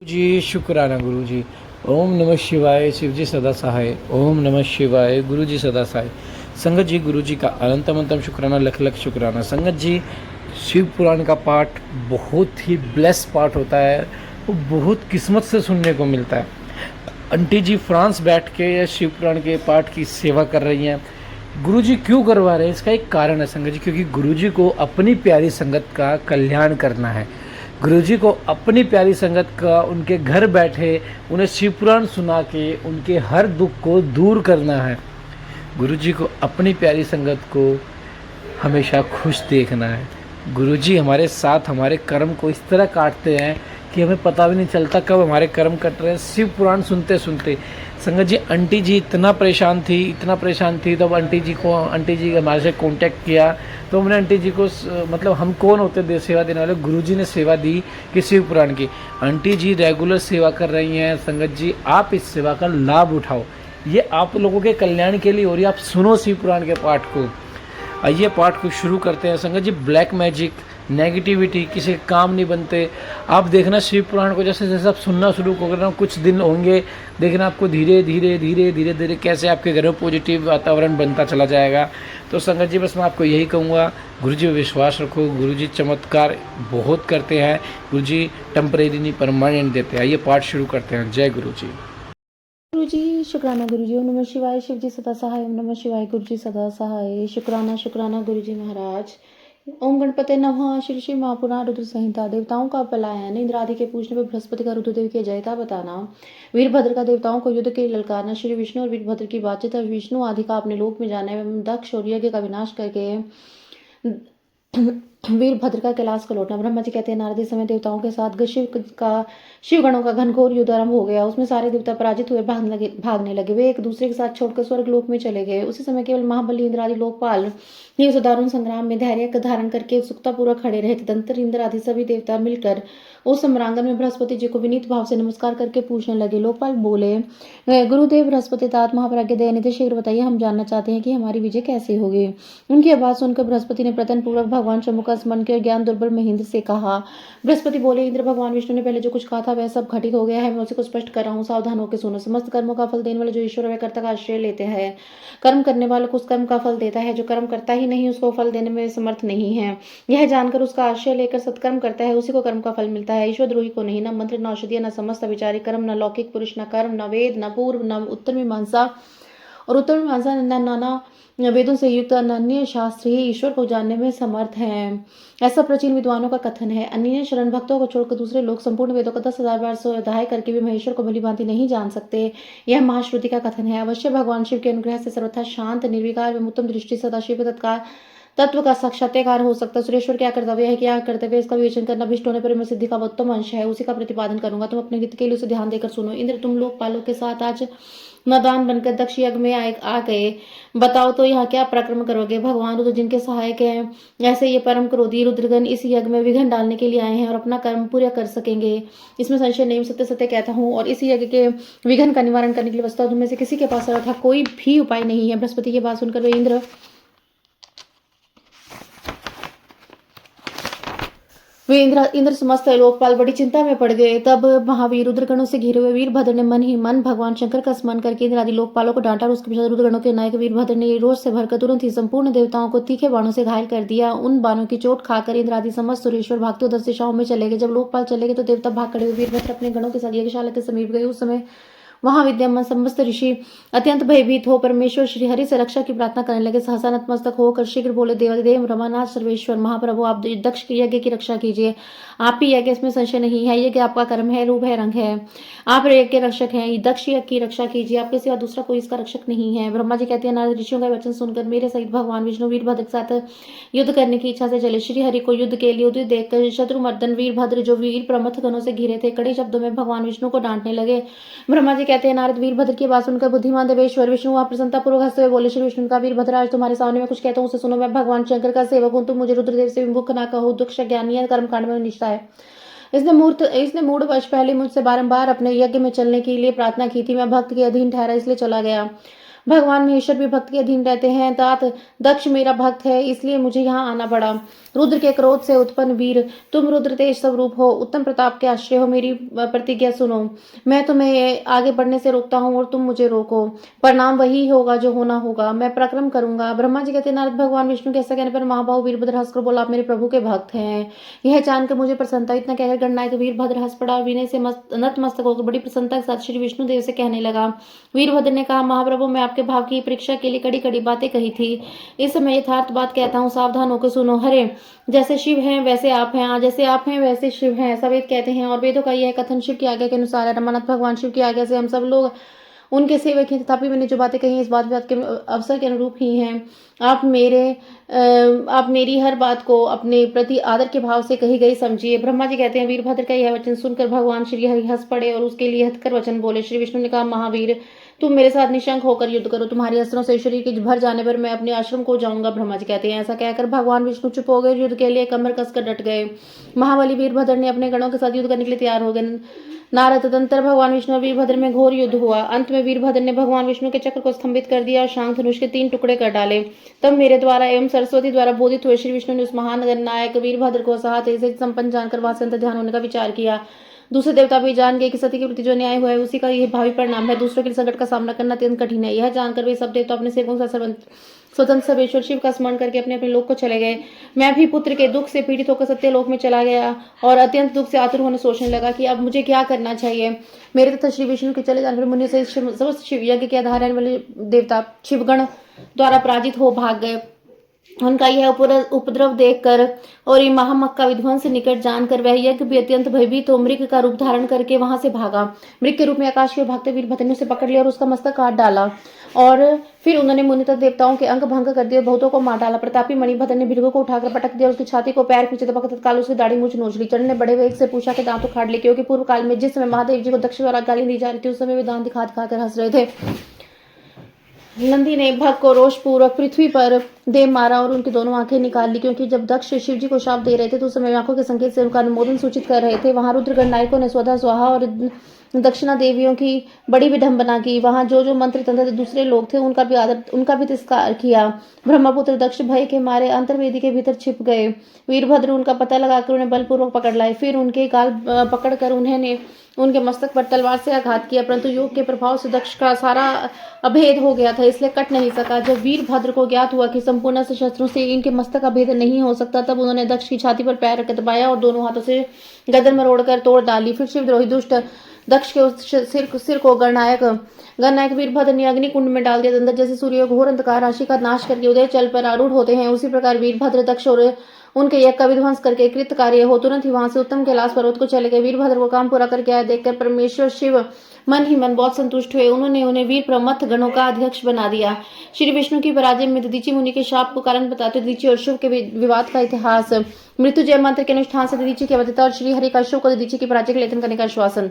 जी शुक्राना गुरु जी। ओम नमः शिवाय। शिव जी सदा सहाय। ओम नमः शिवाय। गुरु जी सदा सहाय। संगत जी, गुरु जी का अनंतम अंतम शुक्राना, लख लख शुक्राना। संगत जी, शिव पुराण का पाठ बहुत ही ब्लेस पाठ होता है, वो बहुत किस्मत से सुनने को मिलता है। आंटी जी फ्रांस बैठ के शिव पुराण के पाठ की सेवा कर रही हैं। गुरु जी क्यों करवा रहे हैं, इसका एक कारण है संगत जी, क्योंकि गुरु जी को अपनी प्यारी संगत का कल्याण करना है। गुरुजी को अपनी प्यारी संगत का उनके घर बैठे उन्हें शिव पुराण सुना के उनके हर दुख को दूर करना है। गुरुजी को अपनी प्यारी संगत को हमेशा खुश देखना है। गुरुजी हमारे साथ हमारे कर्म को इस तरह काटते हैं कि हमें पता भी नहीं चलता कब हमारे कर्म कट रहे हैं शिव पुराण सुनते सुनते। संगत जी, आंटी जी इतना परेशान थी, तब आंटी जी हमारे से कांटेक्ट किया, तो हमने आंटी जी को मतलब हम कौन होते दे सेवा देने वाले, गुरुजी ने सेवा दी कि शिव पुराण की। आंटी जी रेगुलर सेवा कर रही हैं। संगत जी, आप इस सेवा का लाभ उठाओ, ये आप लोगों के कल्याण के लिए हो रही है। आप सुनो शिव पुराण के पाठ को। आइए पाठ को शुरू करते हैं। संगत जी, ब्लैक मैजिक, नेगेटिविटी किसी के काम नहीं बनते। आप देखना शिव पुराण को जैसे जैसे आप सुनना शुरू करना, कुछ दिन होंगे, देखना आपको धीरे धीरे कैसे आपके घर में पॉजिटिव वातावरण बनता चला जाएगा। तो संगत जी, बस मैं आपको यही कहूँगा, गुरु जी विश्वास रखो। गुरु जी चमत्कार बहुत करते हैं। गुरु जी टेम्परेरी नहीं परमानेंट देते हैं। आइए पाठ शुरू करते हैं। जय गुरु जी। गुरु जी शुक्राना। गुरु जी ओम नमः शिवाय। शिव जी सदा सहाय। ओम नमः शिवाय। गुरु जी सदा सहाय। शुक्राना शुक्राना गुरु जी महाराज। ओम गणपते नमः। श्री श्री महापुराण रुद्र संहिता। देवताओं का पलायन। इंद्र आदि के पूछने पर बृहस्पति का रुद्रदेव की जयता बताना। वीरभद्र का देवताओं को युद्ध के लिए ललकारना। श्री विष्णु और वीरभद्र की बातचीत। विष्णु आदि का अपने लोक में जाना एवं दक्ष और यज्ञ का विनाश करके वीरभद्र का कैलाश का लौटना। ब्रह्मा जी कहते हैं, नारद इस समय देवताओं के साथ शिव गणों का घनघोर युद्ध आरंभ हो गया। उसमें सारे देवता पराजित हुए भागने लगे। वे एक दूसरे के साथ छोड़कर स्वर्ग लोक में चले गए। उसी समय केवल महाबली इंद्र आदि लोकपाल ये उस दारुण संग्राम में धैर्य धारण करके उत्सुकता पूर्वक खड़े रहे। तदंतर इंद्र आदि सभी देवता मिलकर उस सम्रांगण में बृहस्पति जी को विनीत भाव से नमस्कार करके पूछने लगे। लोकपाल बोले, गुरुदेव बृहस्पति तात महाप्राज्ञ दयानिधि, शीघ्र बताइए, हम जानना चाहते हैं कि हमारी विजय कैसे होगी। उनकी आवाज सुनकर बृहस्पति ने प्रतन पूर्वक भगवान शंभु का स्मरण किया। ज्ञान दुर्बल महेंद्र से कहा। बृहस्पति बोले, इंद्र, भगवान विष्णु ने पहले जो कुछ कहा था वह सब घटित हो गया है। मैं उसी को स्पष्ट कर रहा हूँ, सावधान होकर सुनो। समस्त कर्मों का फल देने वाले जो ईश्वर वह कर्ता का आश्रय लेते हैं। कर्म करने वाले को उस कर्म का फल देता है। जो कर्म करता ही नहीं उसको फल देने में समर्थ नहीं है। यह जानकर उसका आश्रय लेकर सत्कर्म करता है, उसी को कर्म का फल मिलता है। ईश्वर द्रोही को नहीं। न मंत्र, न औषधि, न समस्त विचारी कर्म, न लौकिक पुरुष, न कर्म, न वेद, न पूर्व, न उत्तर मीमांसा और उत्तर मीमांसा, न नाना वेदों से युक्त अन्य शास्त्र ही ईश्वर को जानने में समर्थ हैं। ऐसा प्राचीन विद्वानों का कथन है। अन्य शरण भक्तों को छोड़कर दूसरे लोग संपूर्ण वेदों का 10,000 बार स्वाध्याय करके भी महेश्वर को भली भांति नहीं जान सकते। यह महाश्रुति का कथन है। अवश्य भगवान शिव के अनुग्रह से सर्वथा शांत, निर्विकार एवं उत्तम दृष्टि सदाशिव तत्काल तत्व का साक्षात्कार हो सकता है। सुरेश्वर क्या कर्तव्य है, क्या कर्तव्य, इसका विवेचन करना अभिष्ट होने पर मैं सिद्धि का उत्तम अंश है, उसी का प्रतिपादन करूंगा। तुम अपने हित के लिए उसे ध्यान देकर सुनो। इंद्र, तुम लोकपालों के साथ आज नादान बनकर दक्ष यज्ञ में आ गए। बताओ तो यहाँ क्या पराक्रम करोगे। भगवान रुद्र जिनके सहायक हैं, ऐसे ये परम क्रोधी रुद्रगण इस यज्ञ में विघ्न डालने के लिए आए हैं और अपना कर्म पूरा कर सकेंगे, इसमें संशय नहीं। सत्य सत्य कहता हूँ। और इस यज्ञ के विघ्न का निवारण करने के लिए वस्तुतः तुम में से किसी के पास था कोई भी उपाय नहीं है। बृहस्पति की बात सुनकर वे इंद्र समस्त लोकपाल बड़ी चिंता में पड़ गए। तब महावीर रुद्रगणों से घिरे हुए वीरभद्र ने मन ही मन भगवान शंकर का स्मरण करके इंद्र आदि लोकपालों को डांटा और उसके पश्चात रुद्रगणों के नायक वीरभद्र ने रोष से भरकर तुरंत ही संपूर्ण देवताओं को तीखे बाणों से घायल कर दिया। उन बाणों की चोट खाकर इंद्र आदि समस्त सुरेश्वर भागते हुए 10 दिशाओं में चले गए। जब लोकपाल चले गए तो देवता भाग खड़े हुए वीरभद्र अपने गणों के साथ यज्ञशाला के समीप गए। उस समय वहां विद्यमान समस्त ऋषि अत्यंत भयभीत हो परमेश्वर श्री हरि से रक्षा की प्रार्थना करने लगे। सहसा नतमस्तक होकर शीघ्र बोले, देवादिदेव रमानाथ सर्वेश्वर महाप्रभु, आप दक्ष के यज्ञ की रक्षा कीजिए। आप ही यज्ञ, इसमें संशय नहीं है। यज्ञ आपका कर्म है, रूप है, रंग है। आप यज्ञ के रक्षक हैं। दक्ष यज्ञ की रक्षा कीजिए, आपके सिवा दूसरा कोई इसका रक्षक नहीं है। ब्रह्मा जी कहते हैं, नारद ऋषियों का वचन सुनकर मेरे सहित भगवान विष्णु वीरभद्र के साथ युद्ध करने की इच्छा से चले। श्री हरि को युद्ध के लिए उदित देखकर शत्रुमर्दन वीरभद्र, जो वीर प्रमथ गणों से घिरे थे, कड़े शब्दों में भगवान विष्णु को डांटने लगे। ब्रह्मा जी कहते हैं, नारद वीरभद्र की बात सुनकर बुद्धिमान देवेश्वर विष्णु वहां प्रसन्नता पूर्वक हंसते हुए बोले, श्री विष्णु का, वीरभद्र आज तुम्हारे सामने मैं कुछ कहता हूँ, उसे सुनो। मैं भगवान शंकर का सेवक हूँ, तुम मुझे रुद्रदेव से विमुख ना कहो। दुष्ट ज्ञानी है, कर्मकांड में निष्ठा है। इसने मूढ़वश पहले मुझसे बारंबार अपने यज्ञ में चलने के लिए प्रार्थना की थी। मैं भक्त के अधीन ठहरा, इसलिए चला गया। भगवान महेश्वर भी भक्त के अधीन रहते हैं। तात दक्ष मेरा भक्त है, इसलिए मुझे यहाँ आना पड़ा। रुद्र के क्रोध से उत्पन्न वीर, तुम रुद्र तेज स्वरूप हो, उत्तम प्रताप के आश्रय हो। मेरी प्रतिज्ञा सुनो, मैं तुम्हें आगे बढ़ने से रोकता हूँ और तुम मुझे रोको। परिणाम वही होगा जो होना होगा, मैं पराक्रम करूंगा। ब्रह्मा जी कहते, नारद भगवान विष्णु के ऐसा कहने पर महाबाहु वीरभद्र हंसकर बोला, आप मेरे प्रभु के भक्त हैं, यह जानकर मुझे प्रसन्नता। इतना कहकर गणनायक वीरभद्र हंस पड़ा। विनय से नतमस्तक होकर बड़ी प्रसन्नता के साथ श्री विष्णुदेव से कहने लगा। वीरभद्र ने कहा, महाप्रभु, मैं आपके भाव की परीक्षा के लिए कड़ी कड़ी बातें कही थी। इस समय यथार्थ बात कहता हूँ, सावधान होकर सुनो। हरे, जैसे शिव हैं वैसे आप हैं, जैसे आप हैं वैसे शिव हैं, ऐसा वेद कहते हैं। और वेदों का यह कथन शिव की आज्ञा के अनुसार है। रमानाथ भगवान शिव की आज्ञा से हम सब लोग उनके सेवक हैं, तथापि मैंने जो बातें कही इस बात के अवसर के अनुरूप ही हैं। आप मेरी हर बात को अपने प्रति आदर के भाव से कही गई समझिए। ब्रह्मा जी कहते हैं, वीरभद्र का यह वचन सुनकर भगवान श्री हरि हंस पड़े और उसके लिए हथकर वचन बोले। श्री विष्णु ने कहा, महावीर, तुम मेरे साथ निशंक होकर युद्ध करो, तुम्हारी अस्त्रों से शरीर के भर जाने पर मैं अपने आश्रम को जाऊंगा। ब्रह्मा जी कहते हैं, ऐसा कहकर भगवान विष्णु चुप हो गए, युद्ध के लिए कमर कसकर डट गए। महाबली वीरभद्र ने अपने गणों के साथ युद्ध करने के लिए तैयार हो गए। नारद तदंतर भगवान विष्णु और वीरभद्र में घोर युद्ध हुआ। अंत में वीरभद्र ने भगवान विष्णु के चक्र को स्तंभित कर दिया और शांग धनुष के 3 टुकड़े कर डाले। तब मेरे द्वारा एवं सरस्वती द्वारा बोधित हुए श्री विष्णु ने उस महान नायक वीरभद्र को सहा तेज संपन्न जानकर वहां से अंतर ध्यान होने का विचार किया। दूसरे देवता भी जान गए कि सती के प्रति जो न्याय हुआ है उसी का यह भावी परिणाम है। दूसरों के संकट का सामना करना अत्यंत कठिन है। यह जानकर वे सब देवता अपने सेवकों से स्वतंत्र सर्वेश्वर शिव का स्मरण करके अपने अपने लोक को चले गए। मैं भी पुत्र के दुख से पीड़ित होकर सत्य लोक में चला गया और अत्यंत दुख से आतुर होने सोचने लगा कि अब मुझे क्या करना चाहिए। मेरे तथा श्री विष्णु के चले जाने पर मुनि से समस्त शिव यज्ञ के आधार रहने वाले देवता शिवगण द्वारा पराजित हो भाग गए। उनका यह उपद्रव देखकर और ये महामक का विध्वंस निकट जानकर वह यज्ञ भी अत्यंत भयभीत हो मृग का रूप धारण करके वहां से भागा। मृग के रूप में आकाश की ओर भागते वीरभद्र ने उसे पकड़ लिया और उसका मस्तक काट डाला और फिर उन्होंने मुनित देवताओं के अंग भंग कर दिए, बहुतों को मार डाला। प्रतापी मणिभद्र ने मृग को उठाकर पटक दिया, उसकी छाती को पैर पीछे दबाकर तत्काल उसकी दाढ़ी मूछ नोच ली। चरण ने बड़े वेग से पूछा कि दांत उखाड़ ले, क्योंकि पूर्व काल में जिस समय महादेव जी को दक्ष द्वारा गाली दी जा रही थी उस समय वे दांत दिखा दिखाकर हंस रहे थे। नंदी ने भग को रोष पूर्वक पृथ्वी पर दे मारा और उनकी दोनों आंखें निकाल ली, क्योंकि जब दक्ष शिव जी को शाप दे रहे थे तो उस समय आंखों के संकेत से उनका अनुमोदन सूचित कर रहे थे। वहां रुद्र गणनायकों ने स्वधा स्वाहा और दक्षिणा देवियों की बड़ी विडंबना की। वहां जो मंत्र तंत्र दूसरे लोग थे उनका भी तिरस्कार किया। ब्रह्मपुत्र दक्ष भय के मारे अंतर्वेदी के भीतर छिप गए। वीरभद्र उनका पता लगाकर उन्हें बलपूर्वक पकड़ लाए। फिर उनके गाल पकड़कर उन्होंने उनके मस्तक पर तलवार से आघात किया, परंतु योग के प्रभाव से दक्ष का सारा अभेद हो गया था, इसलिए कट नहीं सका। जब वीरभद्र को ज्ञात हुआ कि संपूर्ण शस्त्रों से इनके मस्तक का भेद नहीं हो सकता, तब उन्होंने दक्ष की छाती पर पैर रख दबाया और दोनों हाथों से गर्दन मरोड़कर तोड़ डाली। फिर शिवद्रोही दुष्ट दक्ष के उस सिर को गणनायक वीरभद्र ने अग्नि कुंड में डाल दिया। अंदर जैसे सूर्य घोर अंधकार राशि का नाश करके उदय चल पर आरूढ़ होते हैं, उसी प्रकार वीरभद्र दक्ष और उनके यज्ञ का विध्वंस करके कृत कार्य हो तुरंत ही वहां से उत्तम कैलाश पर्वत को चले गए। वीरभद्र को काम पूरा करके आया देखकर परमेश्वर शिव मन ही मन बहुत संतुष्ट हुए। उन्होंने उन्हें वीर प्रमथ गणों का अध्यक्ष बना दिया। श्री विष्णु की पराजय में दधीचि मुनि के शाप को कारण बताते दधीचि और शिव के विवाद का इतिहास, मृत्युजय मंत्र के अनुष्ठान से दधीचि की अवध्यता और श्री हरि का शिव को दधीचि की पराजय के लेखन करने का आश्वासन।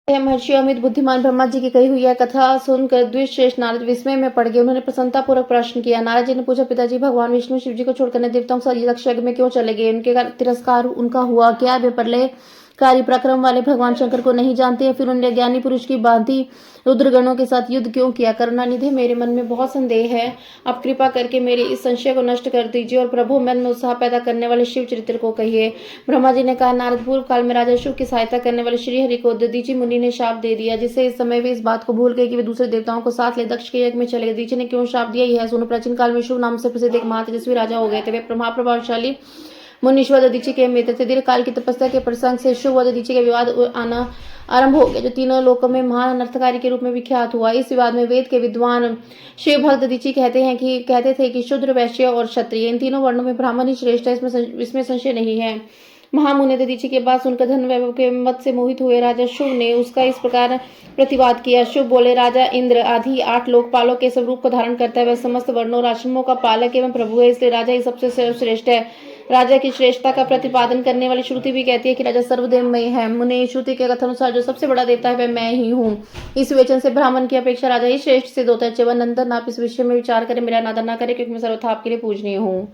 महर्षि अमित बुद्धिमान ब्रह्मा जी की कही हुई यह कथा सुनकर द्विश्रेष्ठ नारद विस्मय में पड़ गए। उन्होंने प्रसन्नता पूर्वक प्रश्न किया। नारद जी ने पूछा, पिताजी, भगवान विष्णु शिव जी को छोड़कर देवताओं के साथ दक्ष यज्ञ में क्यों चले गए? उनके तिरस्कार उनका हुआ क्या? वे प्रलयकारी पराक्रम वाले भगवान शंकर को नहीं जानते हैं? फिर उन्होंने ज्ञानी पुरुष की भांति रुद्रगणों के साथ युद्ध क्यों किया? करुणानिधि, मेरे मन में बहुत संदेह है, आप कृपा करके मेरे इस संशय को नष्ट कर दीजिए और प्रभु मन में उत्साह पैदा करने वाले शिव चरित्र को कहिए। ब्रह्मा जी ने कहा, नारद, पूर्व काल में राजा शिव की सहायता करने वाले श्री हरि को दधीचि मुनि ने शाप दे दिया, जिससे इस समय वे इस बात को भूल गए कि वे दूसरे देवताओं को साथ ले दक्ष के यज्ञ में चले गए। दधीचि ने क्यों शाप दिया यह सुनो। प्राचीन काल में शिव नाम से प्रसिद्ध एक महातेजस्वी राजा हो गए थे। वे महाप्रभावशाली मुनीश्वर दधीचि के मित्र थे। दीर्घ काल की तपस्या के प्रसंग से शिव व दधीचि के विवाद आना आरंभ हो गया, जो तीनों लोकों में महान अनर्थकारी के रूप में विख्यात हुआ। इस विवाद में वेद के विद्वान शिव भक्त दधीचि कहते थे कि शूद्र, वैश्य और क्षत्रिय इन तीनों वर्णों में ब्राह्मण ही श्रेष्ठ है, इसमें संशय नहीं है। महामुनि दधीचि के बाद सुनकर धन वैभव के मत से मोहित हुए राजा शुभ ने उसका इस प्रकार प्रतिवाद किया। शुभ बोले, राजा इंद्र आदि 8 लोकपालों के स्वरूप को धारण करता है, वह समस्त वर्णों और आश्रमों का पालक एवं प्रभु है, इसलिए राजा ही सबसे सर्वश्रेष्ठ है। राजा की श्रेष्ठता का प्रतिपादन करने वाली श्रुति भी कहती है कि राजा सर्वदेवमय है। मुनि श्रुति के कथनानुसार जो सबसे बड़ा देवता है वह मैं ही हूँ। इस वचन से ब्राह्मण की अपेक्षा राजा ही श्रेष्ठ सिद्ध होता है। च्यवन नंदन, आप इस विषय में विचार करें, मेरा नादर न करें, क्योंकि मैं सर्वथा आपके लिए पूजनीय हूँ।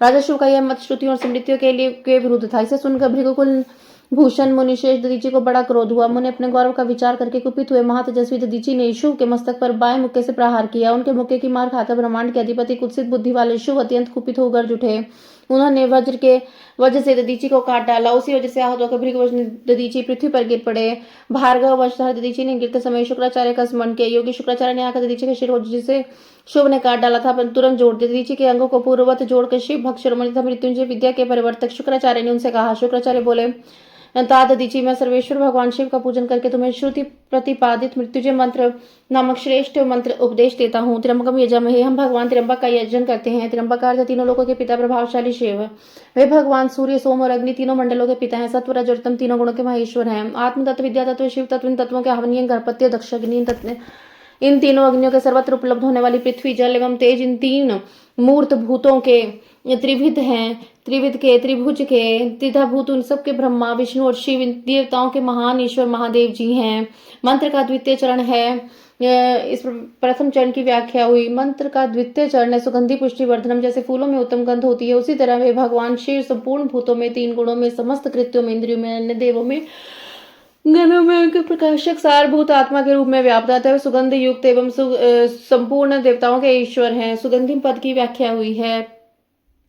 राजा शिव का यह मत श्रुतियों और स्मृतियों के विरुद्ध था। इसे सुनकर भृगुकुल भूषण मुनिशेष दधीची को बड़ा क्रोध हुआ। मुनि अपने गौरव का विचार करके कुपित हुए। महातेजस्वी दधीची ने शिव के मस्तक पर बाएं मुक्के से प्रहार किया। उनके मुक्के की मार खाकर ब्रह्मांड के अधिपति कुत्सित बुद्धि वाले शिव अत्यंत कुपित होकर गरज उठे। उन्होंने वज्र से दधीची को काट डाला। उसी वजह से आहत होकर भृगुवंश दधीची पृथ्वी पर गिर पड़े। भार्गव वंशधर दधीची ने गिरते समय शुक्राचार्य का स्मरण किया। योगी शुक्राचार्य ने आकर दधीची के शिर को जिसे शिव ने काट डाला था पर तुरंत जोड़ दिया। दधीची के अंगों को पूर्ववत जोड़कर शिव भक्त शिरोमणि तथा मृत्युंजय विद्या के परिवर्तक शुक्राचार्य ने उनसे कहा। शुक्राचार्य बोले, तात दधीची, मैं सर्वेश्वर भगवान शिव का पूजन करके तुम्हें श्रुति प्रतिपादित मृत्युंजय मंत्र नामक श्रेष्ठ मंत्र उपदेश देता हूँ। त्र्यंबकम यजामहे, हम भगवान त्र्यंबक का यजन करते हैं। त्र्यंबक का अर्थ तीनों लोकों के पिता प्रभावशाली शिव। वे भगवान सूर्य, सोम और अग्नि तीनों मंडलों के पिता हैं। सत्व रज और तम तीनों गुणों के महेश्वर हैं। आत्म तत्व, विद्या तत्व, शिव तत्व, इन तत्वों के हवनीय गर्भपत्य दक्ष अग्नि तत्व, इन तीनों अग्नियों के सर्वत्र उपलब्ध होने वाली पृथ्वी, जल एवं तेज, इन तीन मूर्त भूतों के त्रिविध हैं। त्रिविध के, त्रिभुज के, त्रिधा भूत, उन सबके ब्रह्मा विष्णु और शिव, इन देवताओं के महान ईश्वर महादेव जी हैं। मंत्र का द्वितीय चरण है। इस प्रथम चरण की व्याख्या हुई। मंत्र का द्वितीय चरण है सुगंधि पुष्टि वर्धनम। जैसे फूलों में उत्तम गंध होती है, उसी तरह वे भगवान शिव संपूर्ण भूतों में, तीन गुणों में, समस्त कृत्यों में, इंद्रियों में, अन्य देवों में, गणों में उनके प्रकाशक सारभूत आत्मा के रूप में व्याप्त है। सुगंध युक्त एवं संपूर्ण देवताओं के ईश्वर हैं। सुगंधिम पद की व्याख्या हुई है।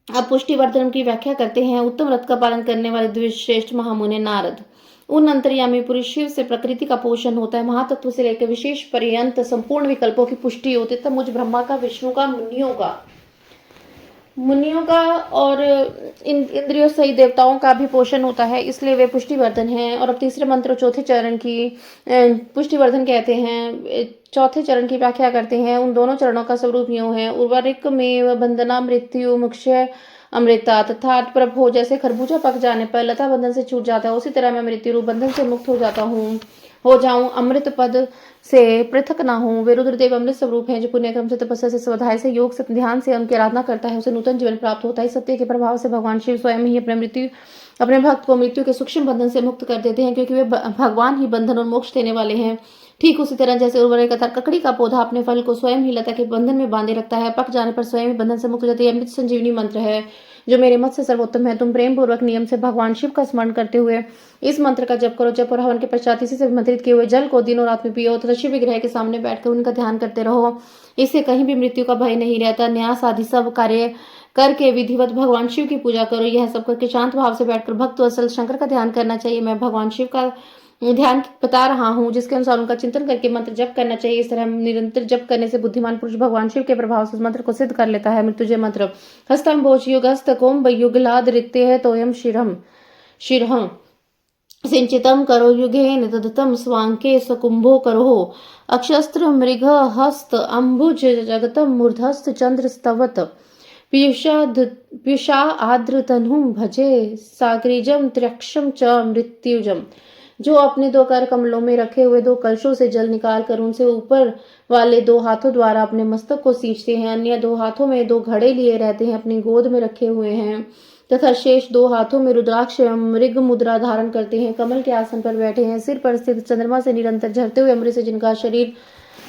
अब पुष्टिवर्धन की व्याख्या करते हैं। उत्तम व्रत का पालन करने वाले द्विश्रेष्ठ महामुनि नारद। उन अंतर्यामी पुरुष शिव से प्रकृति का पोषण होता है। महातत्व से लेकर विशेष पर्यंत संपूर्ण विकल्पों की पुष्टि होती है। तब मुझ ब्रह्मा का, विष्णु का, मुनियों का और इंद्रियों सहित देवताओं का भी पोषण होता है, इसलिए वे पुष्टिवर्धन हैं। और अब तीसरे मंत्र चौथे चरण की पुष्टिवर्धन कहते हैं। चौथे चरण की व्याख्या करते हैं। उन दोनों चरणों का स्वरूप यूं है। उर्वरिक में बंधना मृत्यु मुख्य अमृता, तथा प्रभो, जैसे खरबूजा पक जाने पर लता बंधन से छूट जाता है, उसी तरह मैं मृत्यु रूप बंधन से मुक्त हो जाऊं, अमृत पद से पृथक ना हूं। वे रुद्रदेव अमृत स्वरूप हैं, जो पुण्यक्रम से, तपस्या से, स्वाध्याय से, योग से, ध्यान से उनकी आराधना करता है, उसे नूतन जीवन प्राप्त होता है। सत्य के प्रभाव से भगवान शिव स्वयं ही अपने भक्त को मृत्यु के सूक्ष्म बंधन से मुक्त कर देते हैं, क्योंकि वे भगवान ही बंधन और मोक्ष देने वाले हैं। ठीक उसी तरह जैसे उर्वरक तथा ककड़ी का पौधा अपने फल को स्वयं ही लता के बंधन में बांधे रखता है, पक जाने पर स्वयं ही बंधन से मुक्त हो जाती है। अमृत संजीवनी मंत्र है, जो मेरे मत से सर्वोत्तम है। तुम प्रेम पूर्वक नियम से भगवान शिव का स्मरण करते हुए इस मंत्र का जप करो। जप और हवन के पश्चात इसी से मंत्रित किए हुए जल को दिन और रात में पियो तथा शिव विग्रह के सामने बैठकर उनका ध्यान करते रहो। इससे कहीं भी मृत्यु का भय नहीं रहता। न्यास आदि सब कार्य करके विधिवत भगवान शिव की पूजा करो। यह सब करके शांत भाव से बैठकर भक्त वत्सल शंकर का ध्यान करना चाहिए। मैं भगवान शिव का ध्यान बता रहा हूँ, जिसके अनुसार उनका चिंतन करके मंत्र जप करना चाहिए। इस तरह निरंतर जप करने से बुद्धिमान पुरुष भगवान शिव के प्रभाव से उस मंत्र को सिद्ध कर लेता है। मृत्युंजय मंत्र। हस्तम्भोज युगस्त कोम्ब युगलाद रिक्ते है तोयम शिरहं सिंचितम करो युगेन तदतम स्वांके सकुंभो करो अक्षस्त्र मृग हस्त अम्बुज जगतम मूर्धस्त चंद्र स्तवत पीयूषा आद्र तनु भजे साग्रिजम त्र्यक्षम च मृत्युजम। जो अपने दो कर कमलों में रखे हुए दो कलशों से जल निकाल कर उनसे ऊपर वाले दो हाथों द्वारा अपने मस्तक को सींचते हैं, अन्य दो हाथों में दो घड़े लिए रहते हैं, अपनी गोद में रखे हुए हैं तथा शेष दो हाथों में रुद्राक्ष एवं मृग मुद्रा धारण करते हैं, कमल के आसन पर बैठे हैं, सिर पर स्थित चंद्रमा से निरंतर झरते हुए अमृत से जिनका शरीर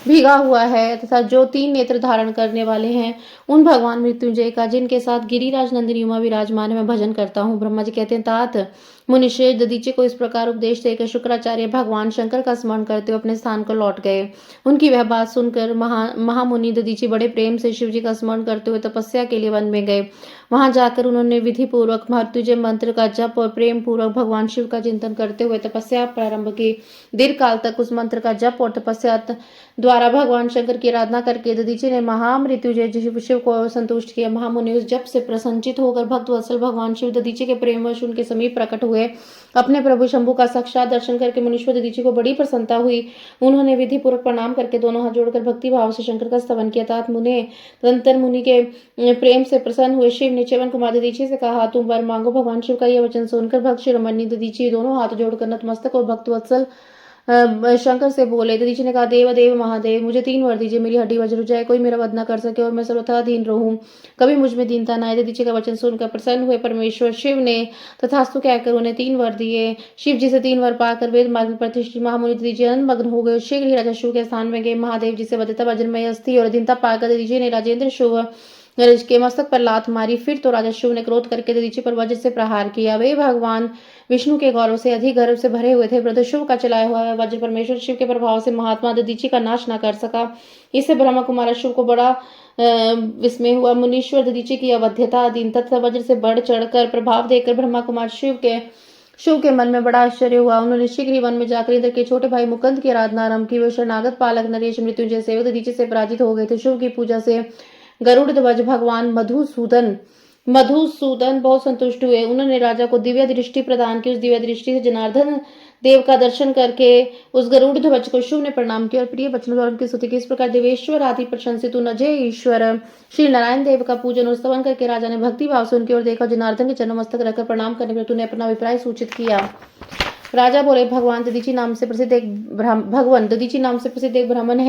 भीगा हुआ है तथा जो तीन नेत्र धारण करने वाले हैं, उन भगवान मृत्युंजय का, जिनके साथ गिरिराज नंदिनी उमा विराजमान है, मैं भजन करता हूँ। ब्रह्मा जी कहते हैं, तात मुनिश्रेष्ठ दधीचि को इस प्रकार उपदेश देकर शुक्राचार्य भगवान शंकर का स्मरण करते हुए अपने स्थान को लौट गए। उनकी वह बात सुनकर महामुनि दधीचि बड़े प्रेम से शिव जी का स्मरण करते हुए तपस्या के लिए वन में गए। वहां जाकर उन्होंने विधि पूर्वक मृत्युंजय मंत्र का जप और प्रेम पूर्वक भगवान शिव का चिंतन करते हुए तपस्या प्रारंभ की। दीर्घ काल तक उस मंत्र का जप और तपस्या द्वारा भगवान शंकर की आराधना करके दधीचि ने महामृत्युंजय शिव को संतुष्ट किया। महामुनि उस जप से प्रसन्नचित होकर भक्त वत्सल भगवान शिव दधीचि के प्रेमवश उनके समीप प्रकट हुए। अपने प्रभु शंभु का साक्षात दर्शन करके मुनीश्वर दधीचि को बड़ी प्रसन्नता हुई। उन्होंने विधि पूर्वक प्रणाम करके दोनों हाथ जोड़कर भक्ति भाव से शंकर का स्तवन किया। तात मुने तदंतर मुनि के प्रेम से प्रसन्न हुए शिव ने च्यवन कुमार दधीचि से कहा, तुम वर मांगो। भगवान शिव का यह वचन सुनकर भक्त शिरोमणि दधीचि दोनों हाथ जोड़कर नतमस्तक और भक्त वत्सल शंकर से बोले। दधीचि ने कहा, देव देव महादेव, मुझे 3 वर दीजिए, मेरी हड्डी वज्र हो जाए, कोई मेरा वध न कर सके और मैं सर्वथा अधीन रहूं, कभी मुझ में दीनता न आए। दधीचि का वचन सुनकर प्रसन्न हुए परमेश्वर शिव ने तथास्तु कहकर उन्हें 3 वर दिए। शिव जी से 3 वर पाकर वेद मार्ग में प्रतिष्ठित महामुनि दधीचि मग्न हो गए। शीघ्र ही राजा शिव के स्थान में गए। महादेव जी से वध्यता वज्रमय अस्थि और अधीनता पाकर दधीचि ने राजेंद्र शुभ नरेश के मस्तक पर लात मारी। फिर तो राजा शिव ने क्रोध करके दधीचि पर वज्र से प्रहार किया। वे भगवान विष्णु के गौरव से अधिक गर्व से भरे हुए थे, परंतु शिव का चलाया हुआ वज्र परमेश्वर शिव के प्रभाव से महात्मा दधीचि का नाश न कर सका। इससे ब्रह्मा कुमार शिव को बड़ा विस्मय हुआ। मुनीश्वर दधीचि की अवध्यता, दीनता तथा वज्र से बढ़ चढ़कर प्रभाव देखकर ब्रह्मा कुमार शिव के मन में बड़ा आश्चर्य हुआ। उन्होंने शीघ्र ही वन में जाकर इंद्र के छोटे भाई मुकुंद की आराधना आरंभ की। वे शरणागत पालक नरेश मृत्युंजय सेवक दधीचि से पराजित हो गए थे। शिव की पूजा से गरुड़ ध्वज भगवान मधुसूदन बहुत संतुष्ट हुए। उन्होंने राजा को दिव्य दृष्टि प्रदान की। उस दिव्य दृष्टि से जनार्दन देव का दर्शन करके उस गरुड़ ध्वज को शिव ने प्रणाम किया और प्रिय वचनों द्वारा उनकी स्तुति की। इस प्रकार देवेश्वर आदि प्रशंसित नजय ईश्वर श्री नारायण देव का पूजन और स्तवन करके राजा ने भक्ति भाव से उनकी ओर देखा। जनार्दन के चरण मस्तक रखकर प्रणाम करने पर उन्हें अपना अभिप्राय सूचित किया। राजा बोले, भगवान दधीचि नाम से प्रसिद्ध एक ब्राह्मण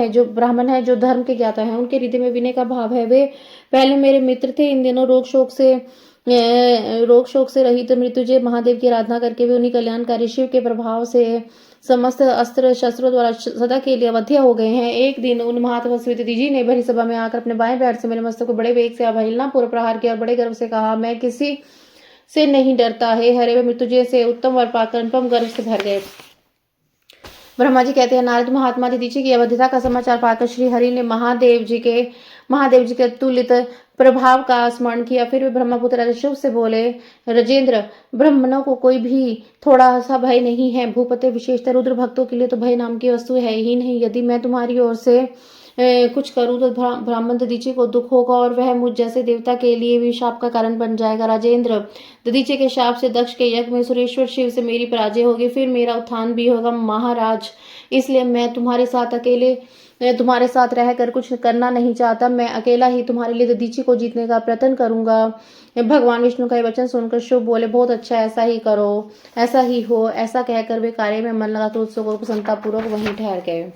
है जो धर्म के ज्ञाता है। उनके हृदय में विनय का भाव है। वे पहले मेरे मित्र थे। इन दिनों रोग शोक से रहित मृत्युंजय महादेव की आराधना करके वे उन्हीं कल्याणकारी शिव के प्रभाव से समस्त अस्त्र शस्त्रों द्वारा सदा के लिए अवध्य हो गए हैं। एक दिन उन महातपस्वी दधीचि ने भरी सभा में आकर अपने बाएं पैर से मेरे मस्तक को बड़े वेग से अवहेलना पूर्व प्रहार किया और बड़े गर्व से कहा, मैं किसी से नहीं डरता है। हरे वे मृत्युंजय से उत्तम वर पाकर अनुपम गर्व से भर गए। ब्रह्मा जी कहते हैं, नारद महात्मा दधीचि की अवध्यता का समाचार पाकर श्री हरि ने महादेव जी के तुलित प्रभाव का स्मरण किया। फिर वे ब्रह्मपुत्र राजा शिव से बोले, राजेंद्र, ब्राह्मणों को कोई भी थोड़ा सा भय नहीं है। भूपते विशेषतः रुद्र भक्तों के लिए तो भय नाम की वस्तु है ही नहीं। यदि मैं तुम्हारी ओर से कुछ करूं तो ब्राह्मण दधीचि को दुख होगा और वह मुझ जैसे देवता के लिए भी शाप का कारण बन जाएगा। राजेंद्र, दधीचि के शाप से दक्ष के यज्ञ में सुरेश्वर शिव से मेरी पराजय होगी, फिर मेरा उत्थान भी होगा। महाराज, इसलिए मैं तुम्हारे साथ रहकर कुछ करना नहीं चाहता। मैं अकेला ही तुम्हारे लिए दधीचि को जीतने का प्रयत्न करूंगा। भगवान विष्णु का यह वचन सुनकर शिव बोले, बहुत अच्छा, ऐसा ही करो, ऐसा ही हो। ऐसा कहकर वे कार्य में मन लगा तो उत्सुक प्रसन्नता पूर्वक वहीं ठहर गए।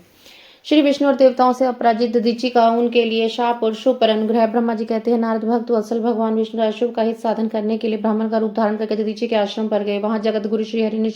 श्री विष्णु और देवताओं से अपराजित दधीचि का उनके लिए शाप और शुभ पर अनुग्रह। ब्रह्मा जी कहते हैं, नारद भक्त वत्सल भगवान विष्णु शुभ का हित साधन करने के लिए ब्राह्मण का रूप धारण करके दधीचि के आश्रम पर गए। वहां जगत गुरु श्री हरि ने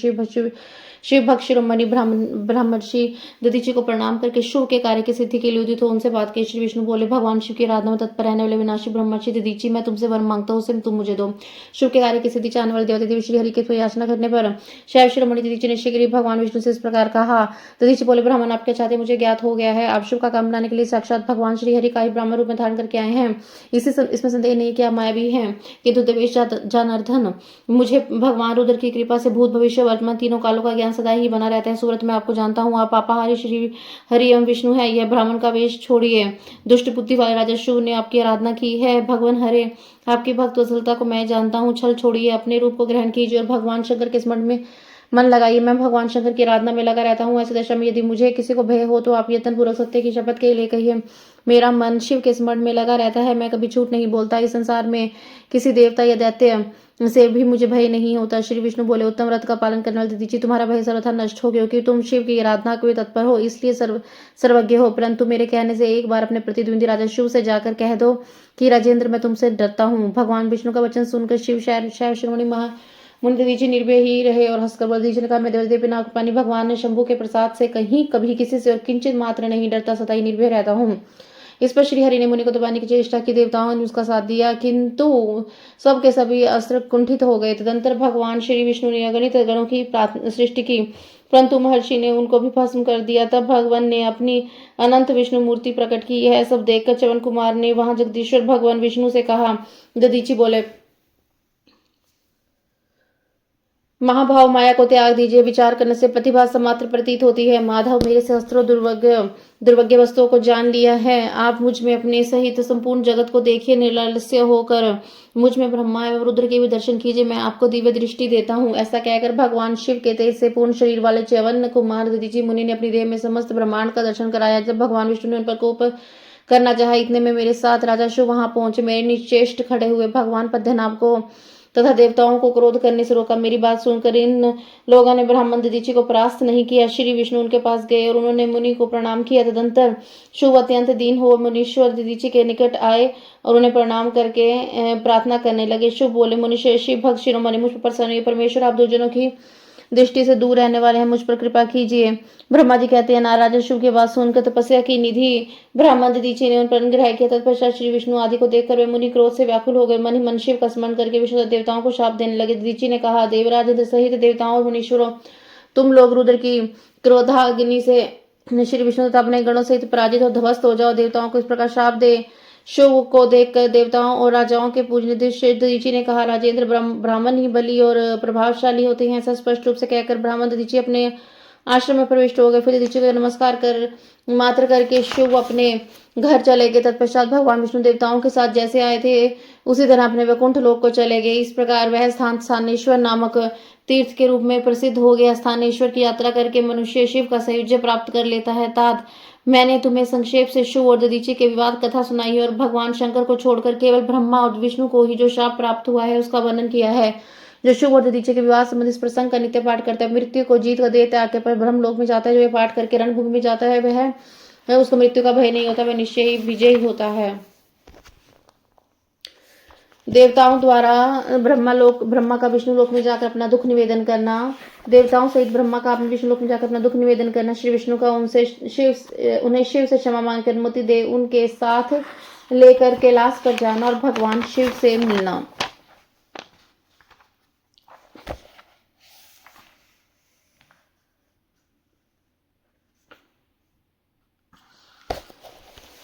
शिव भक्त शिरोमणि ब्रह्मर्षि दधीचि को प्रणाम करके शिव के कार्य की सिद्धि के लिए उदित हो उनसे बात की। श्री विष्णु बोले, भगवान शिव की आराधना में तत्पर रहने वाले विनाशी ब्रह्मर्षि दधीचि, मैं तुमसे वर मांगता हूँ, उसे तुम मुझे दो। शिव के कार्य की सिद्धि चाहने वाले देवता देवी श्री हरि के याचना करने पर शैव शिरोमणि दधीचि ने शीघ्र भगवान विष्णु से इस प्रकार कहा। दधीचि बोले, ब्राह्मण, आप क्या चाहते, मुझे ज्ञात हो गया है। आप शिव का काम बनाने के लिए साक्षात भगवान श्री हरि का ही ब्राह्मण रूप में धारण करके आए हैं। इसमें संदेह नहीं कि आप मायावी हैं, किंतु देवेश जनार्दन, मुझे भगवान रुद्र की कृपा से भूत भविष्य वर्तमान तीनों कालों का ज्ञान सदा ही बना रहता है। सूरत में आपको जानता हूँ, आप पापाहारी श्री हरि एवं विष्णु है। यह ब्राह्मण का वेश छोड़िए। दुष्ट बुद्धि वाले राजा शिव ने आपकी आराधना की है। भगवान हरे, आपकी भक्त वत्सलता को मैं जानता हूँ। छल छोड़िए, अपने रूप को ग्रहण कीजिए और भगवान शंकर के स्मरण में मन लगाइए। मैं भगवान शंकर की आराधना में लगा रहता हूँ। ऐसी दशा में यदि मुझे किसी को भय हो तो आप यत्न पूर्वक सत्य की शपथ के लिए कहिए। मेरा मन शिव के स्मरण में लगा रहता है, मैं कभी झूठ नहीं बोलता। इस संसार में किसी देवता या दैत्य से भी मुझे भय नहीं होता। श्री विष्णु बोले, उत्तम व्रत का पालन करने वाले दधीचि, तुम्हारा भय सर्वथा नष्ट हो, क्योंकि तुम शिव की आराधना के तत्पर हो, इसलिए सर्वज्ञ हो। परंतु मेरे कहने से एक बार अपने प्रतिद्वंदी राजा शिव से जाकर कह दो कि राजेंद्र, मैं तुमसे डरता हूँ। भगवान विष्णु का वचन सुनकर शैव शिरोमणि मुनि दधीचि निर्भय ही रहे और हंसकर बोले, दधीचि ने कहा, मैं देवदेव पिता पानी भगवान ने शंभु के प्रसाद से कभी किसी से और किंचित मात्र नहीं डरता, सदा ही निर्भय रहता हूँ। इस पर श्री हरि ने मुनि को दबाने की चेष्टा की। देवताओं ने उसका साथ दिया, किंतु सबके सभी अस्त्र कुंठित हो गए। तदंतर भगवान श्री विष्णु ने अगणित गणों की सृष्टि की, परंतु महर्षि ने उनको भी भस्म कर दिया। तब भगवान ने अपनी अनंत विष्णु मूर्ति प्रकट की। यह सब देखकर च्यवन कुमार ने वहां जगदीश्वर भगवान विष्णु से कहा। दधीचि बोले, महाभाव, माया को त्याग दीजिए। विचार करने से प्रतिभा समात्र प्रतीत होती है। माधव, मेरे सहस्त्रों दुर्भाग्य वस्तुओं को जान लिया है। आप मुझ में अपने सहित संपूर्ण जगत को देखिए। निर्लस्य होकर मुझ में ब्रह्मा एवं रुद्र के भी दर्शन कीजिए। मैं आपको दिव्य दृष्टि देता हूँ। ऐसा कहकर भगवान शिव के तेज से पूर्ण शरीर वाले च्यवन कुमार दधीचि मुनि ने अपनी देह में समस्त ब्रह्मांड का दर्शन कराया। जब भगवान विष्णु ने उन पर कोप करना चाहा, इतने में मेरे साथ राजा शिव वहां पहुंचे। मेरे निश्चेष्ट खड़े हुए भगवान पद्मनाभ को तथा देवताओं को क्रोध करने से रोका। मेरी बात सुनकर इन लोगों ने ब्राह्मण दधीचि को परास्त नहीं किया। श्री विष्णु उनके पास गए और उन्होंने मुनि को प्रणाम किया। तदंतर शिव अत्यंत दीन हो मुनीश्वर दधीचि के निकट आए और उन्हें प्रणाम करके प्रार्थना करने लगे। शिव बोले, मुनि शिव भक्त शिरोमणि, मुझ पर प्रसन्न हुए। परमेश्वर, आप दुर्जनों की दृष्टि से दूर रहने वाले हैं, मुझ पर कृपा कीजिए। ब्रह्मा जी कहते हैं, नाराज शिव की बात सुनकर तपस्या की निधि ब्राह्मण दधीचि ने उन पर अनुग्रह किया। तत्पश्चात श्री विष्णु आदि को देखकर वे मुनि क्रोध से व्याकुल हो गए। मन ही मन शिव का स्मरण करके विष्णु देवताओं को शाप देने लगे। दधीचि ने कहा, देवराज इंद्र सहित देवताओं और मुनीश्वरों, तुम लोग रुद्र की क्रोधाग्नि से श्री विष्णु तथा अपने गणों सहित पराजित और ध्वस्त हो जाओ। देवताओं को इस प्रकार शाप दे शिव को देखकर देवताओं और राजाओं के पूजनीय दधीचि ने कहा, राजेंद्र, ब्राह्मण ही बली और प्रभावशाली होते हैं। ऐसा स्पष्ट रूप से कहकर ब्राह्मण दधीचि अपने आश्रम में प्रविष्ट हो गए। फिर दधीचि को नमस्कार कर मात्र करके शिव अपने घर चले गए। तत्पश्चात भगवान विष्णु देवताओं के साथ जैसे आए थे उसी तरह अपने वैकुंठ लोक को चले गए। इस प्रकार वह स्थान स्थानेश्वर नामक तीर्थ के रूप में प्रसिद्ध हो गया। स्थानेश्वर की यात्रा करके मनुष्य शिव का सायुज्य प्राप्त कर लेता है। तात, मैंने तुम्हें संक्षेप से शिव और दधीचि के विवाद कथा सुनाई है और भगवान शंकर को छोड़कर केवल ब्रह्मा और विष्णु को ही जो शाप प्राप्त हुआ है उसका वर्णन किया है। जो शिव और दधीचि के विवाह संबंधी इस प्रसंग का नित्य पाठ करता है, मृत्यु को जीत कर देते आके पर ब्रह्मलोक में जाता है। जो ये पाठ करके रणभूमि में जाता है वह उसको मृत्यु का भय नहीं होता, वह निश्चय ही विजयी होता है। देवताओं द्वारा ब्रह्मा का विष्णु लोक में जाकर अपना दुख निवेदन करना। देवताओं सहित ब्रह्मा का अपने विष्णु लोक में जाकर अपना दुख निवेदन करना। श्री विष्णु का उन्हें शिव से क्षमा मांगकर अनुमति दे उनके साथ लेकर कैलाश पर जाना और भगवान शिव से मिलना।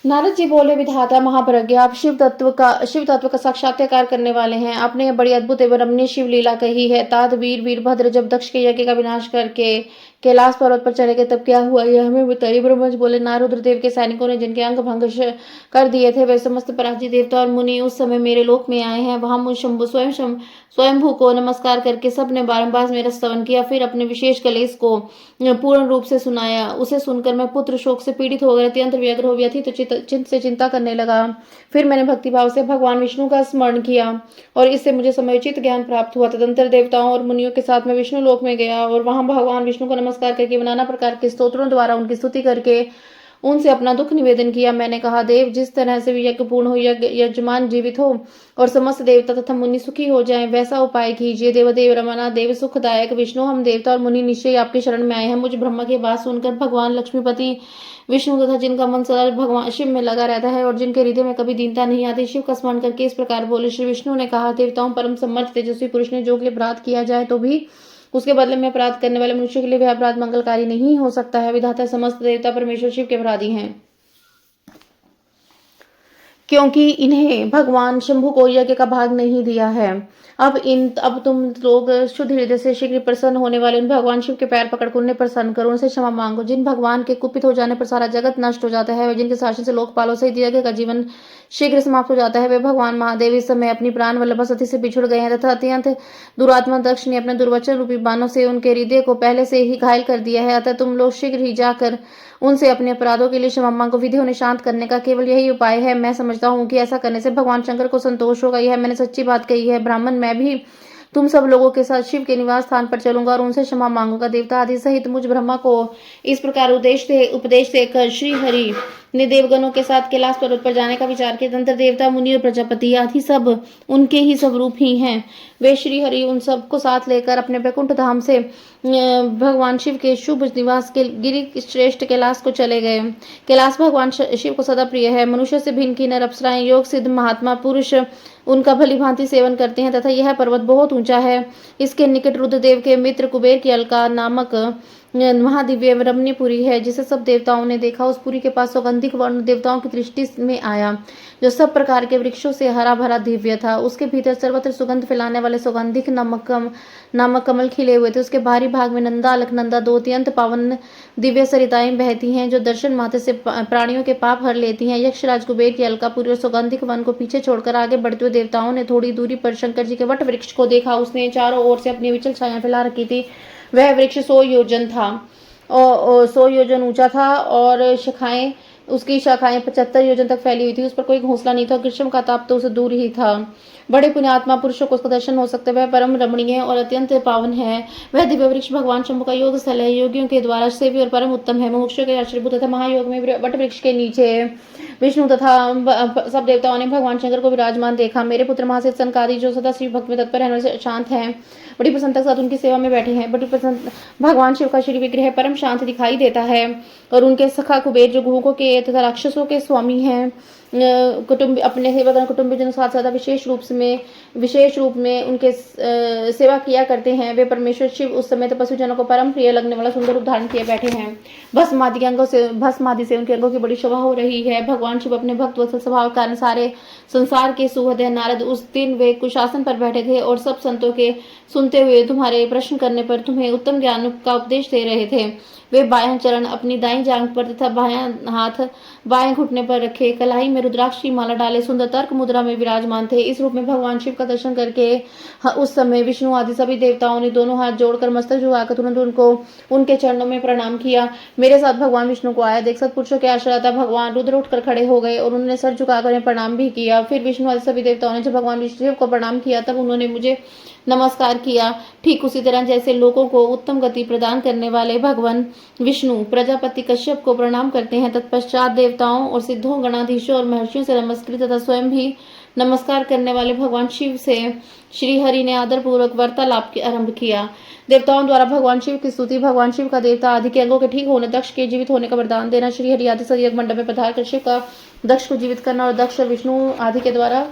नारद जी बोले, विधाता महाप्रज्ञा, आप शिव तत्व का साक्षात्कार करने वाले हैं। आपने यह बड़ी अद्भुत एवं रमणीय शिव लीला कही है। तात, वीरभद्र जब दक्ष के यज्ञ का विनाश करके कैलाश पर्वत पर चले गए तब क्या हुआ, यह हमें बताइए। ब्रह्मा जी बोले, नारद देव के सैनिकों ने जिनके अंग भंग कर दिए थे वे समस्त पराजित देवता और मुनि उस समय मेरे लोक में आए हैं। वहां मुझ स्वयंभू को नमस्कार करके सबने बारंबार मेरा स्तवन किया। फिर अपने विशेष कलेश को पूर्ण रूप से सुनाया। उसे सुनकर मैं पुत्र शोक से पीड़ित हो गया, अत्यंत व्यग्र हो गया थी तो चिंता करने लगा। फिर मैंने भक्तिभाव से भगवान विष्णु का स्मरण किया और इससे मुझे समयोचित ज्ञान प्राप्त हुआ। तदंतर देवताओं और मुनियों के साथ मैं विष्णु लोक में गया और वहां भगवान विष्णु को नमस्कार करके नाना प्रकार के स्तोत्रों द्वारा उनकी स्तुति करके उनसे अपना दुख निवेदन किया। मैंने कहा, देव, जिस तरह से यज्ञ पूर्ण हो, यजमान जीवित हो और समस्त देवता तथा मुनि सुखी हो जाएं, वैसा उपाय कीजिए। देवदेव रमना देव सुखदायक विष्णु, हम देवता और मुनि निश्चय आपकी शरण में आए हैं। मुझ ब्रह्मा की बात सुनकर भगवान लक्ष्मीपति विष्णु तथा जिनका मन सदा भगवान शिव में लगा रहता है और जिनके हृदय में कभी दीनता नहीं आती, शिव का स्मरण करके इस प्रकार बोले। श्री विष्णु ने कहा, देवताओं परम सम्मत तेजस्वी पुरुष ने जो कि अपराध किया जाए तो भी उसके बदले में अपराध करने वाले मनुष्य के लिए वह अपराध मंगलकारी नहीं हो सकता है। विधाता समस्त देवता परमेश्वर शिव के अपराधी हैं, क्योंकि इन्हें भगवान शंभु को यज्ञ का भाग नहीं दिया है। अब तुम लोग शुद्ध हृदय से शीघ्र प्रसन्न होने वाले उन भगवान शिव के पैर पकड़कर उन्हें प्रसन्न करो, उनसे क्षमा मांगो। जिन भगवान के कुपित हो जाने पर सारा जगत नष्ट हो जाता है, जिनके शासन से लोकपालों सहित यज्ञ का जीवन शीघ्र समाप्त हो जाता है, वे भगवान महादेव इस समय अपनी प्राण वल्लभा सती से बिछुड़ गए हैं तथा अत्यंत दुरात्मा दक्ष ने अपने दुर्वचन रूपी बाणों से उनके हृदय को पहले से ही घायल कर दिया है। अतः तुम लोग शीघ्र ही जाकर उनसे अपने अपराधों के लिए क्षमा मांगो। विधि उन्हें शांत करने का केवल यही उपाय है। मैं समझता हूँ कि ऐसा करने से भगवान शंकर को संतोष होगा। यह मैंने सच्ची बात कही है। ब्राह्मण, मैं भी तुम सब लोगों के साथ शिव के निवास स्थान पर चलूंगा और उनसे क्षमा मांगूंगा। देवता आदि सहित मुझ ब्रह्मा को इस प्रकार उपदेश देकर श्री हरि ने देवगणों के साथ कैलाश पर्वत पर जाने का विचार किया। तंत्र देवता, मुनि और प्रजापति आदि सब उनके ही स्वरूप ही हैं। वे श्री हरि उन सबको साथ लेकर अपने वैकुंठ धाम से भगवान शिव के शुभ निवास के गिरि श्रेष्ठ कैलाश को चले गए। कैलाश भगवान शिव को सदा प्रिय है। मनुष्य से भिन्न किन्नर अप्सराएं, योग सिद्ध महात्मा पुरुष उनका भली भांति सेवन करते हैं तथा यह पर्वत बहुत ऊंचा है। इसके निकट रुद्रदेव के मित्र कुबेर की अलका नामक महादिव्य रमणीपुरी है, जिसे सब देवताओं ने देखा। उस पुरी के पास सौगंधिक वर्ण देवताओं की दृष्टि में आया, जो सब प्रकार के वृक्षों से हरा भरा दिव्य था। उसके भीतर सर्वत्र सुगंध फैलाने वाले सौगंधिक नामक कमल खिले हुए थे। उसके बाहरी भाग में नंदा अलकनंदा दो अत्यंत पावन दिव्य सरिताएं बहती हैं, जो दर्शन मात्र से प्राणियों के पाप हर लेती हैं। यक्षराज कुबेर की अलकापुरी और सौगंधिक वन को पीछे छोड़कर आगे बढ़ते हुए देवताओं ने थोड़ी दूरी पर शंकर जी के वट वृक्ष को देखा। उसने चारों ओर से अपनी विचल छाया फैला रखी थी। वह वृक्ष 100 योजन था और 100 योजन ऊंचा था और उसकी शाखाएं 75 योजन तक फैली हुई थी। उस पर कोई घोंसला नहीं था। ग्रीष्म का ताप तो उसे दूर ही था। बड़े पुण्यात्मा पुरुषों को उसका दर्शन हो सकता है। वह परम रमणीय और अत्यंत पावन है। वह दिव्य वृक्ष भगवान शंभु का योग स्थल है। योगियों के द्वारा सेवी और परम उत्तम है। मुमुक्षुओं के आश्रयभूत तथा महायोग में वट वृक्ष के नीचे विष्णु तथा सब देवताओं ने भगवान शंकर को विराजमान देखा। मेरे पुत्र महासिद्ध सनकादि जो सदा शिव भक्त में तत्पर रहने से शांत हैं, बड़ी प्रसन्नता के साथ उनकी सेवा में बैठे हैं। बड़ी प्रसन्न भगवान शिव का श्री विग्रह परम शांत दिखाई देता है और उनके सखा कुबेर जो गुहों के तथा राक्षसों के स्वामी हैं, कुटुंब अपने सेवागण कुटुंबीजनों के साथ साथ विशेष रूप में उनके सेवा किया करते हैं। वे परमेश्वर शिव उस समय तपस्वी जनों को परम प्रिय लगने वाला सुंदर रूप धारण किए बैठे हैं। भस्म आदि से उनके अंगों की बड़ी शोभा हो रही है। भगवान शिव अपने भक्त वत्सल स्वभाव के कारण सारे संसार के सुहृद हैं। नारद उस दिन वे कुशासन पर बैठे थे और सब संतों के सुनते हुए तुम्हारे प्रश्न करने पर तुम्हें उत्तम ज्ञान का उपदेश दे रहे थे। वे बायां चरण अपनी दाईं जांघ पर तथा बायां हाथ बाएं घुटने पर रखे, कलाई में रुद्राक्ष की माला डाले सुंदर तर्क मुद्रा में विराजमान थे। इस रूप में भगवान शिव का दर्शन करके उस समय विष्णु आदि सभी देवताओं ने दोनों हाथ जोड़कर मस्तक झुकाकर तुरंत उनको उनके चरणों में प्रणाम किया। मेरे साथ भगवान विष्णु को आया देख सत्पुरुषों के आश्रयदाता भगवान रुद्र उठकर खड़े हो गए और उन्होंने सर झुकाकर प्रणाम भी किया। फिर विष्णु आदि सभी देवताओं ने जब भगवान विष्णु को प्रणाम किया तब उन्होंने मुझे नमस्कार किया। ठीक उसी तरह जैसे लोगों को उत्तम गति प्रदान करने वाले भगवान विष्णु प्रजापति कश्यप को प्रणाम करते हैं, तत्पश्चात देवताओं और सिद्धों गणाधीशों और महर्षियों से नमस्कृत तथा स्वयं भी नमस्कार करने वाले भगवान शिव से श्री हरि ने आदर पूर्वक वार्तालाप के आरंभ किया। देवताओं द्वारा भगवान शिव की स्तुति, भगवान शिव का देवता आदि के अंगों के ठीक होने, दक्ष के जीवित होने का वरदान देना, श्री हरि आदि सतयुग मंडप में पधार कर शिव का दक्ष को जीवित करना और दक्ष और विष्णु आदि के द्वारा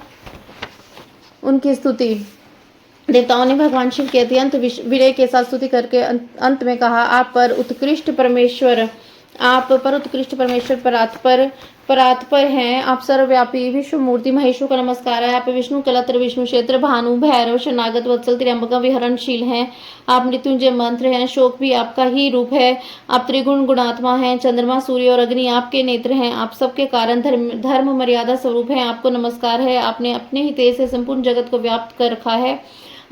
उनकी स्तुति। देवताओं ने भगवान शिव की अत्यंत विनय के साथ स्तुति करके अंत में कहा, आप पर उत्कृष्ट परमेश्वर परात्पर हैं। आप सर्वव्यापी विश्व मूर्ति महेश्वर का नमस्कार है। आप विष्णु कलत्र, विष्णु क्षेत्र, भानु, भैरव, शनागत, वत्सल, त्र्यंबक, विहरणशील हैं। आप मृत्युंजय मंत्र हैं। शोक भी आपका ही रूप है। आप त्रिगुण गुणात्मा हैं। चंद्रमा, सूर्य और अग्नि आपके नेत्र हैं। आप सबके कारण धर्म मर्यादा स्वरूप हैं। आपको नमस्कार है। आपने अपने ही तेज से संपूर्ण जगत को व्याप्त कर रखा है।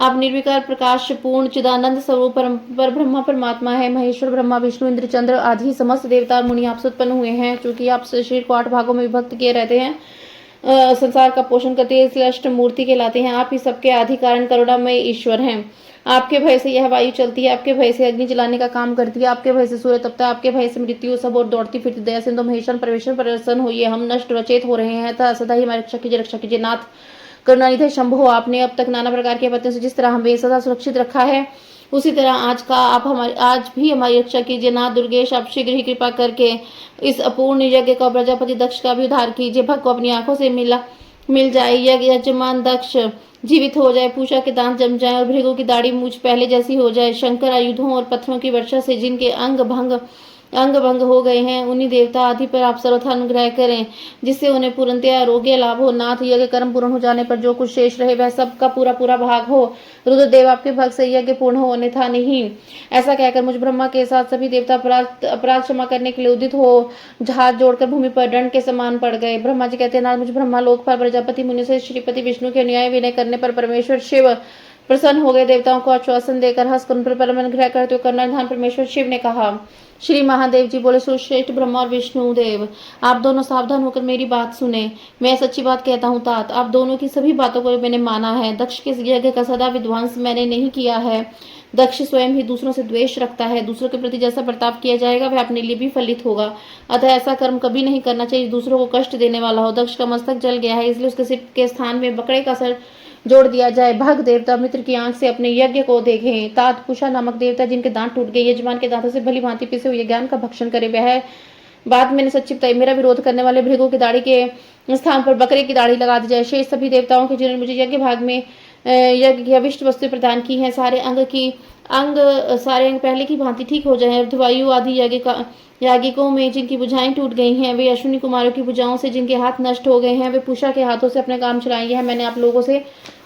आप निर्विकार प्रकाश पूर्ण चिदानंद स्वरूप पर ब्रह्मा परमात्मा है। महेश्वर ब्रह्मा, विष्णु, इंद्र, चंद्र आदि समस्त देवता और मुनि आपसे उत्पन्न हुए हैं। चूंकि आप शरीर को 8 भागों में विभक्त किए रहते हैं, संसार का पोषण करते हैं, इसलिए अष्ट मूर्ति कहलाते हैं। आप ही सबके आदि कारण करुणामय ईश्वर हैं। आपके भय से यह वायु चलती है। आपके भय से अग्नि जलाने का काम करती है। आपके भय से सूर्य तपता है। आपके भय से मृत्यु सब और दौड़ती फिरती दया सिंधु महेश्वर परमेश्वर प्रसन्न होइए। हम नष्ट वचेत हो रहे हैं, तथा सदा ही हमारी रक्षा कीजिए। नाथ करुणानिधि शंभो, आपने अब तक नाना प्रकार के आपत्तियों से जिस तरह हमें सदा सुरक्षित रखा है, उसी तरह आज भी हमारी रक्षा कीजिए। नाथ दुर्गेश, आप शीघ्र ही कृपा करके इस अपूर्ण यज्ञ का प्रजापति दक्ष का भी उद्धार कीजिए। भक्त को अपनी आंखों से मिल जाए, यजमान दक्ष जीवित हो जाए, पूषा के दांत जम जाए और भृगु की दाढ़ी मूछ पहले जैसी हो जाए। शंकर आयुधों और पत्थरों की वर्षा से जिनके अंग भंग हो गए हैं, उन्हीं देवता आदि पर आप सर्वथा अनुग्रह करें, जिससे उन्हें पूर्णतया आरोग्य लाभ हो। नाथ, यज्ञ कर्म पूर्ण हो जाने पर जो कुछ शेष रहे वह सब का पूरा भाग हो। रुद्रदेव, आपके भक्त से यज्ञ पूर्ण हो, अन्यथा नहीं। ऐसा कहकर मुझ ब्रह्मा के साथ सभी देवता अपराध क्षमा करने के लिए उदित हो हाथ जोड़कर भूमि पर दंड के समान पड़ गए। ब्रह्मा जी कहते हैं, नाथ, मुझ ब्रह्मा लोक पर प्रजापति मुनि से श्रीपति विष्णु के न्याय विनय करने पर परमेश्वर शिव प्रसन्न हो गए। देवताओं को आश्वासन देकर हंसकर उन पर परम अनुग्रह करते हुए करुणानिधान परमेश्वर शिव ने कहा, श्री महादेव जी बोले, सुश्रेष्ठ ब्रह्मा और विष्णु देव, आप दोनों सावधान होकर मेरी बात सुने। मैं सच्ची बात कहता हूँ तात, आप दोनों की सभी बातों को मैंने माना है। दक्ष के यज्ञ का सदा विध्वंस मैंने नहीं किया है। दक्ष स्वयं ही दूसरों से द्वेष रखता है। दूसरों के प्रति जैसा बर्ताव किया जाएगा वह अपने लिए भी फलित होगा। अतः ऐसा कर्म कभी नहीं करना चाहिए दूसरों को कष्ट देने वाला हो। दक्ष का मस्तक जल गया है, इसलिए उसके सिर के स्थान में बकरे का सर जोड़ दिया जाए। भग देवता मित्र की आंख से अपने यज्ञ को देखें। तात, कुशा नामक देवता जिनके दांत टूट गए, यजमान के दांतों से भली भांति पिसे हुए ज्ञान का भक्षण करे, वह बात मैंने सच्ची बताई। मेरा विरोध करने वाले भृगु की दाढ़ी के स्थान पर बकरे की दाढ़ी लगा दी जाए। शेष सभी देवताओं के जिन्होंने मुझे यज्ञ भाग में यज्ञ की अविष्ट वस्तु प्रदान की हैं, सारे अंग पहले की भांति ठीक हो जाए। अर्धवायु आदि यागिकों में जिनकी भुजाएं टूट गई हैं, वे अश्विनी कुमारों की भुजाओं से जिनके हाथ नष्ट हो गए हैं, वे पूषा के हाथों से अपने काम चलाएंगे हैं। मैंने आप लोगों से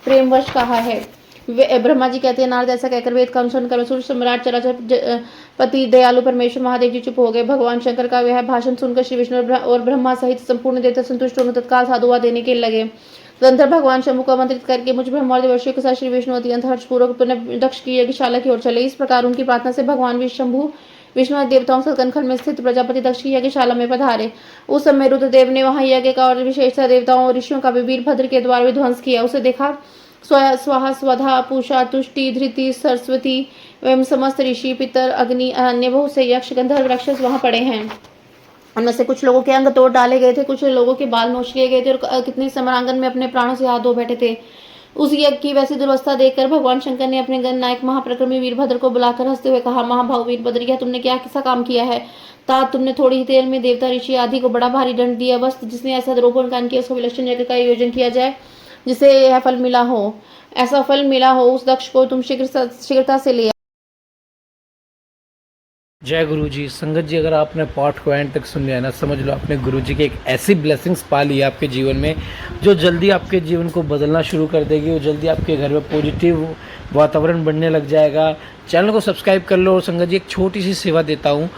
प्रेमवश कहा है। ब्रह्मा जी कहते हैं, नारद, ऐसा कहकर वेद का अनुसरण कर सूर्य सम्राट चराचर पति दयालु परमेश्वर महादेव जी चुप हो गए। भगवान शंकर का वह भाषण सुनकर श्री विष्णु और ब्रह्मा सहित संपूर्ण देवता संतुष्ट होकर तत्काल साधुवाद देने के लगे। तदंतर भगवान शंभु को आमंत्रित करके मुझ ब्रह्मा और देवर्षियों के साथ श्री विष्णु अत्यंत हर्षपूर्वक पुनः दक्ष की यज्ञशाला की ओर चले। इस प्रकार उनकी प्रार्थना से भगवान शंभु विष्णु देवताओं से कनखल में स्थित प्रजापति दक्ष की यज्ञशाला में पधारे। उस समय रुद्रदेव ने वहां यज्ञ का और विशेषतः देवताओं और ऋषियों का वीरभद्र के द्वारा विध्वंस किया। उसे देखा स्वाहा स्वधा पूषा तुष्टि धृति सरस्वती एवं समस्त ऋषि पितर अग्नि अन्य बहुत से यक्ष गंधर्व राक्षस वहां पड़े हैं। उनमें से कुछ लोगों के अंग तोड़ डाले गए थे, कुछ लोगों के बाल नोच लिए गए थे और कितने समरांगन में अपने प्राणों से हाथ धो बैठे थे। उस यज्ञ की वैसी दुर्वस्था देखकर भगवान शंकर ने अपने गणनायक महाप्रक्रमी वीरभद्र को बुलाकर हंसते हुए कहा, महाभाव वीरभद्र, यह तुमने क्या किसा काम किया है? तात तुमने थोड़ी ही देर में देवता ऋषि आदि को बड़ा भारी दंड दिया। बस जिसने ऐसा द्रोपण कान किया उसको विलक्षण यज्ञ का आयोजन किया जाए जिसे यह फल मिला हो, ऐसा फल मिला हो उस दक्ष को तुम शीघ्रता से ले। जय गुरु जी। संगत जी, अगर आपने पाठ को एंड तक सुन लिया ना, समझ लो आपने गुरु जी की एक ऐसी ब्लेसिंग्स पा ली है आपके जीवन में जो जल्दी आपके जीवन को बदलना शुरू कर देगी और जल्दी आपके घर में पॉजिटिव वातावरण बनने लग जाएगा। चैनल को सब्सक्राइब कर लो। और संगत जी, एक छोटी सी सेवा देता हूँ,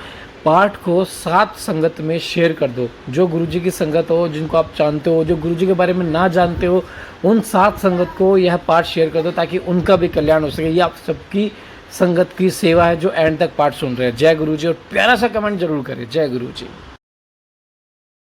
पाठ को 7 संगत में शेयर कर दो। जो गुरु जी की संगत हो, जिनको आप जानते हो, जो गुरु जी के बारे में ना जानते हो, उन 7 संगत को यह पाठ शेयर कर दो ताकि उनका भी कल्याण हो सके। ये आप सबकी संगत की सेवा है जो एंड तक पाठ सुन रहे हैं। जय गुरु जी। और प्यारा सा कमेंट जरूर करें। जय गुरु जी।